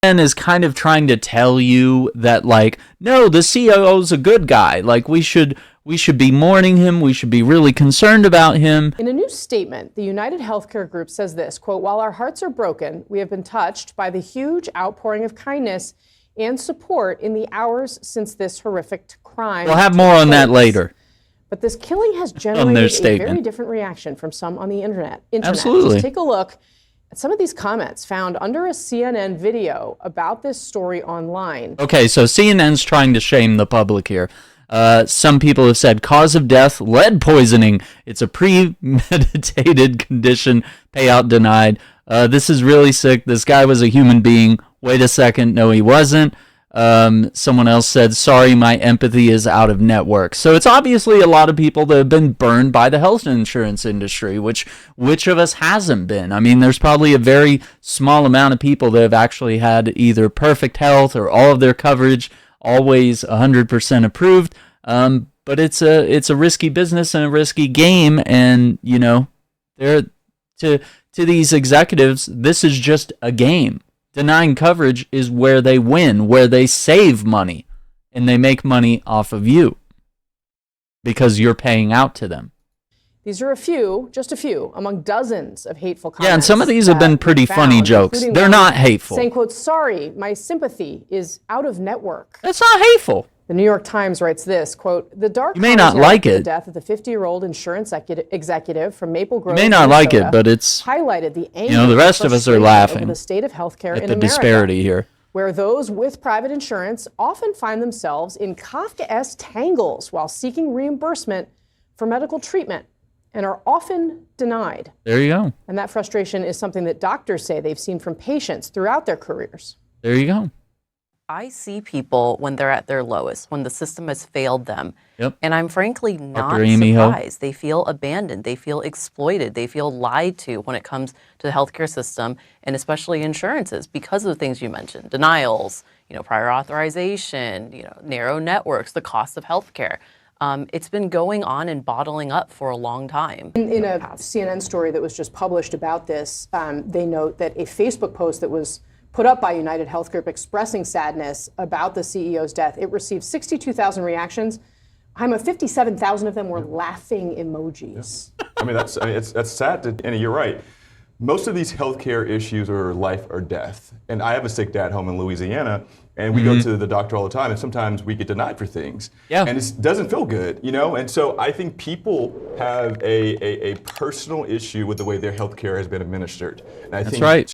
is kind of trying to tell you that, like, no, the CEO's a good guy. Like, we should be mourning him. We should be really concerned about him. In a new statement, the United Healthcare Group says this, quote, "While our hearts are broken, we have been touched by the huge outpouring of kindness and support in the hours since this horrific crime." We'll have more on that later. But this killing has generated a very different reaction from some on the internet. Absolutely. Just take a look at some of these comments found under a CNN video about this story online. Okay, so CNN's trying to shame the public here. Some people have said cause of death, lead poisoning. It's a premeditated condition, payout denied. This is really sick. This guy was a human being. Wait a second. No, he wasn't. Someone else said, sorry, my empathy is out of network. So it's obviously a lot of people that have been burned by the health insurance industry, which of us hasn't been? I mean, there's probably a very small amount of people that have actually had either perfect health or all of their coverage always 100% approved. But it's a risky business and a risky game. And, you know, to these executives, this is just a game. Denying coverage is where they win, where they save money, and they make money off of you because you're paying out to them. These are just a few, among dozens of hateful comments. Yeah, and some of these have been pretty funny jokes. They're not hateful. Saying, quote, sorry, my sympathy is out of network. That's not hateful. The New York Times writes this, quote, the dark you may not like it. The death of the 50-year-old insurance executive from Maple Grove, you may not like it, but it's highlighted the anger, you know, the rest of us are laughing the state of healthcare at in the America, disparity here, where those with private insurance often find themselves in Kafkaesque tangles while seeking reimbursement for medical treatment and are often denied. There you go. And that frustration is something that doctors say they've seen from patients throughout their careers. There you go. I see people when they're at their lowest, when the system has failed them. Yep. And I'm frankly not surprised. They feel abandoned. They feel exploited. They feel lied to when it comes to the healthcare system, and especially insurances, because of the things you mentioned, denials, you know, prior authorization, you know, narrow networks, the cost of healthcare. It's been going on and bottling up for a long time. In a CNN story that was just published about this, they note that a Facebook post that was put up by United Health Group expressing sadness about the CEO's death, it received 62,000 reactions. 57,000 of them were laughing emojis. Yeah. I mean, that's sad. And you're right. Most of these healthcare issues are life or death. And I have a sick dad home in Louisiana, and we go to the doctor all the time, and sometimes we get denied for things. Yeah. And it doesn't feel good, you know? And so I think people have a personal issue with the way their healthcare has been administered. And I That's think right.